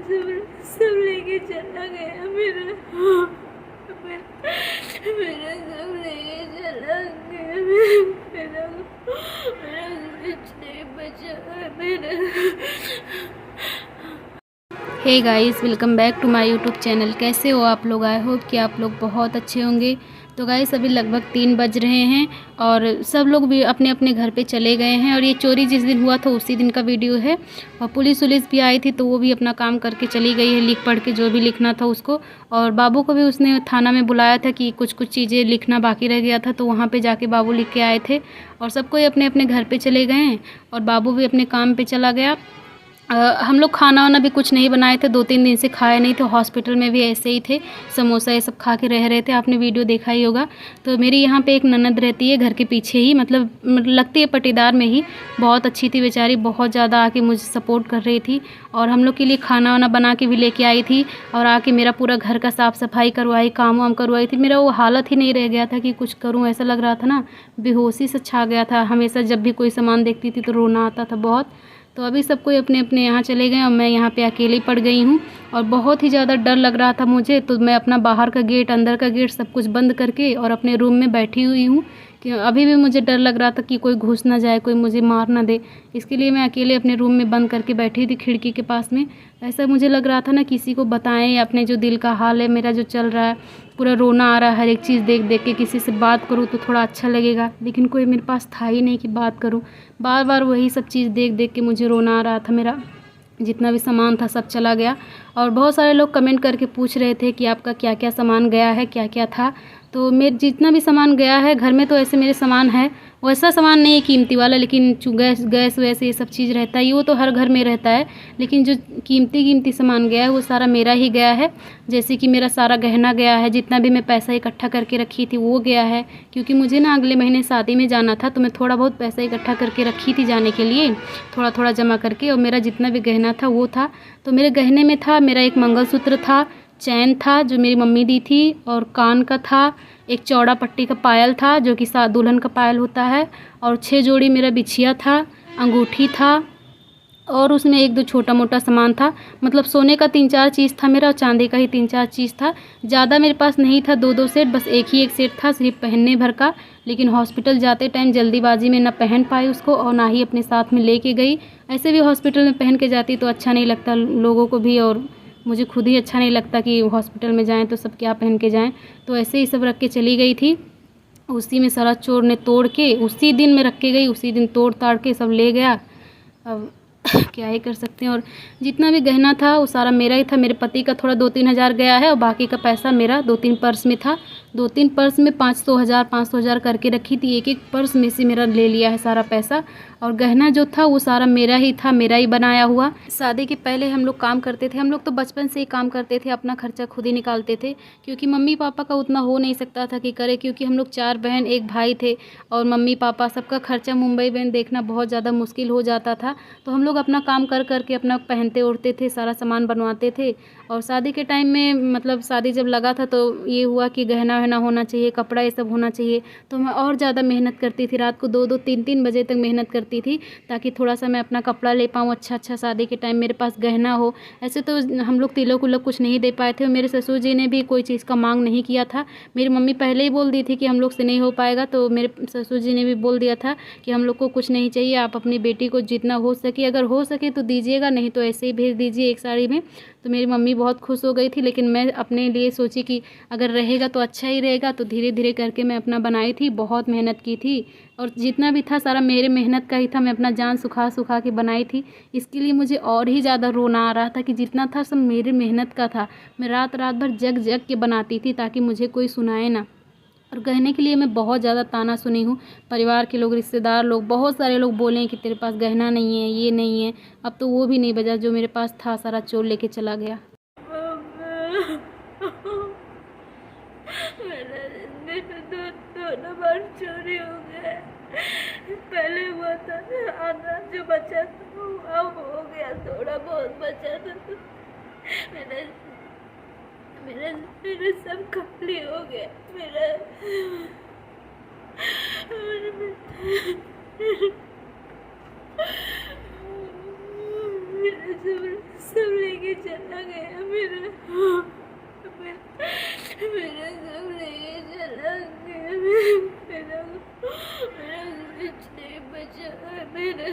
सब सब लेके चला गया मेरा मेरा सब लेके चला गया। मेरा मेरा कुछ नहीं बचा है मेरा। Hey guys, welcome back to my YouTube channel. कैसे हो आप लोग? आई होप कि आप लोग बहुत अच्छे होंगे। तो गाइस अभी लगभग 3 बज रहे हैं और सब लोग भी अपने अपने घर पे चले गए हैं। और ये चोरी जिस दिन हुआ था उसी दिन का वीडियो है। और पुलिस भी आई थी तो वो भी अपना काम करके चली गई है, लिख पढ़ के जो भी लिखना था उसको। और बाबू को भी उसने थाना में बुलाया था कि कुछ कुछ चीज़ें लिखना बाकी रह गया था, तो वहाँ पर जाके बाबू लिख के आए थे। और सबको अपने अपने घर पर चले गए हैं और बाबू भी अपने काम पर चला गया। हम लोग खाना वाना भी कुछ नहीं बनाए थे, 2-3 दिन से खाए नहीं थे। हॉस्पिटल में भी ऐसे ही थे, समोसा ये सब खा के रह रहे थे। आपने वीडियो देखा ही होगा। तो मेरी यहाँ पे एक ननद रहती है घर के पीछे ही, मतलब लगती है पटीदार में ही। बहुत अच्छी थी बेचारी, बहुत ज़्यादा आके मुझे सपोर्ट कर रही थी और हम लोग के लिए खाना वाना बना के भी लेके आई थी। और आके मेरा पूरा घर का साफ़ सफाई करवाई, काम वाम करवाई थी। मेरा वो हालत ही नहीं रह गया था कि कुछ करूँ, ऐसा लग रहा था ना, बेहोशी से छा गया था। हमेशा जब भी कोई सामान देखती थी तो रोना आता था बहुत। तो अभी सब कोई अपने अपने यहाँ चले गए और मैं यहाँ पे अकेली पड़ गई हूँ और बहुत ही ज़्यादा डर लग रहा था मुझे। तो मैं अपना बाहर का गेट, अंदर का गेट सब कुछ बंद करके और अपने रूम में बैठी हुई हूँ कि अभी भी मुझे डर लग रहा था कि कोई घुस ना जाए, कोई मुझे मार ना दे। इसके लिए मैं अकेले अपने रूम में बंद करके बैठी थी खिड़की के पास में। ऐसा मुझे लग रहा था ना किसी को बताएं अपने जो दिल का हाल है, मेरा जो चल रहा है। पूरा रोना आ रहा है, हर एक चीज़ देख देख के। किसी से बात करूँ तो थोड़ा अच्छा लगेगा, लेकिन कोई मेरे पास था ही नहीं कि बात करूँ। बार बार वही सब चीज़ देख देख के मुझे रोना आ रहा था। मेरा जितना भी सामान था सब चला गया। और बहुत सारे लोग कमेंट करके पूछ रहे थे कि आपका क्या क्या सामान गया है, क्या क्या था। तो मेरे जितना भी सामान गया है घर में, तो ऐसे मेरे सामान है, वैसा सामान नहीं है कीमती वाला, लेकिन गैस गैस वैसे ये सब चीज़ रहता है, वो तो हर घर में रहता है। लेकिन जो कीमती सामान गया है वो सारा मेरा ही गया है। जैसे कि मेरा सारा गहना गया है, जितना भी मैं पैसा इकट्ठा करके रखी थी वो गया है। क्योंकि मुझे ना अगले महीने शादी में जाना था, तो मैं थोड़ा बहुत पैसा इकट्ठा करके रखी थी जाने के लिए, थोड़ा थोड़ा जमा करके। और मेरा जितना भी गहना था वो था। तो मेरे गहने में था, मेरा एक मंगलसूत्र था, चैन था जो मेरी मम्मी दी थी, और कान का था, एक चौड़ा पट्टी का पायल था जो कि दुल्हन का पायल होता है, और 6 जोड़ी मेरा बिछिया था, अंगूठी था, और उसमें 1-2 छोटा मोटा सामान था। मतलब सोने का 3-4 चीज़ था मेरा और चांदी का ही 3-4 चीज़ था। ज़्यादा मेरे पास नहीं था 2-2 सेट, बस एक ही एक सेट था सिर्फ पहनने भर का। लेकिन हॉस्पिटल जाते टाइम जल्दीबाजी में ना पहन पाई उसको और ना ही अपने साथ में लेके गई। ऐसे भी हॉस्पिटल में पहन के जाती तो अच्छा नहीं लगता लोगों को भी, और मुझे खुद ही अच्छा नहीं लगता कि हॉस्पिटल में जाएँ तो सब क्या पहन के जाएँ। तो ऐसे ही सब रख के चली गई थी। उसी में सारा चोर ने तोड़ के, उसी दिन मैं रख के गई, उसी दिन तोड़ ताड़ के सब ले गया। अब क्या ही कर सकते हैं। और जितना भी गहना था वो सारा मेरा ही था। मेरे पति का थोड़ा 2-3 हज़ार गया है और बाकी का पैसा मेरा 2-3 पर्स में था। 2-3 पर्स में 500 हज़ार 500 हज़ार करके रखी थी। एक एक पर्स में से मेरा ले लिया है सारा पैसा। और गहना जो था वो सारा मेरा ही था, मेरा ही बनाया हुआ। शादी के पहले हम लोग काम करते थे, हम लोग तो बचपन से ही काम करते थे, अपना खर्चा खुद ही निकालते थे। क्योंकि मम्मी पापा का उतना हो नहीं सकता था कि करे, क्योंकि हम लोग 4 बहन 1 भाई थे और मम्मी पापा सबका खर्चा मुंबई में देखना बहुत ज़्यादा मुश्किल हो जाता था। तो हम लोग अपना काम कर कर के अपना पहनते ओढ़ते थे, सारा सामान बनवाते थे। और शादी के टाइम में, मतलब शादी जब लगा था तो ये हुआ कि गहना वहना होना चाहिए, कपड़ा ये सब होना चाहिए। तो मैं और ज़्यादा मेहनत करती थी, रात को 2-2 3-3 बजे तक मेहनत करती थी ताकि थोड़ा सा मैं अपना कपड़ा ले पाऊँ अच्छा शादी के टाइम मेरे पास गहना हो। ऐसे तो हम लोग तिलक उलक कुछ नहीं दे पाए थे और मेरे ससुर जी ने भी कोई चीज़ का मांग नहीं किया था। मेरी मम्मी पहले ही बोल दी थी कि हम लोग से नहीं हो पाएगा, तो मेरे ससुर जी ने भी बोल दिया था कि हम लोग को कुछ नहीं चाहिए, आप अपनी बेटी को जितना हो सके, अगर हो सके तो दीजिएगा, नहीं तो ऐसे ही भेज दीजिए एक साड़ी में। तो मेरी मम्मी बहुत खुश हो गई थी। लेकिन मैं अपने लिए सोची कि अगर रहेगा तो अच्छा ही रहेगा, तो धीरे धीरे करके मैं अपना बनाई थी, बहुत मेहनत की थी। और जितना भी था सारा मेरे मेहनत का ही था, मैं अपना जान सुखा सुखा के बनाई थी। इसके लिए मुझे और ही ज़्यादा रोना आ रहा था कि जितना था सब मेरे मेहनत का था। मैं रात रात भर जग जग के बनाती थी ताकि मुझे कोई सुनाए ना। और गहने के लिए मैं बहुत ज़्यादा ताना सुनी हूँ, परिवार के लोग, रिश्तेदार लोग, बहुत सारे लोग बोले हैं कि तेरे पास गहना नहीं है, ये नहीं है। अब तो वो भी नहीं बचा, जो मेरे पास था सारा चोर लेके चला गया। मेरा दोनों बार चोरी हो गया। पहले हुआ था आधा जो बचा था वो अब हो गया, थोड़ा बहुत बचा था तो मेरा मेरा मेरा सब खाली हो गया। मेरा मेरा सब लेके चला गया मेरा मेरा सब लेके चला गया मेरा मेरा कुछ नहीं बचा है मेरा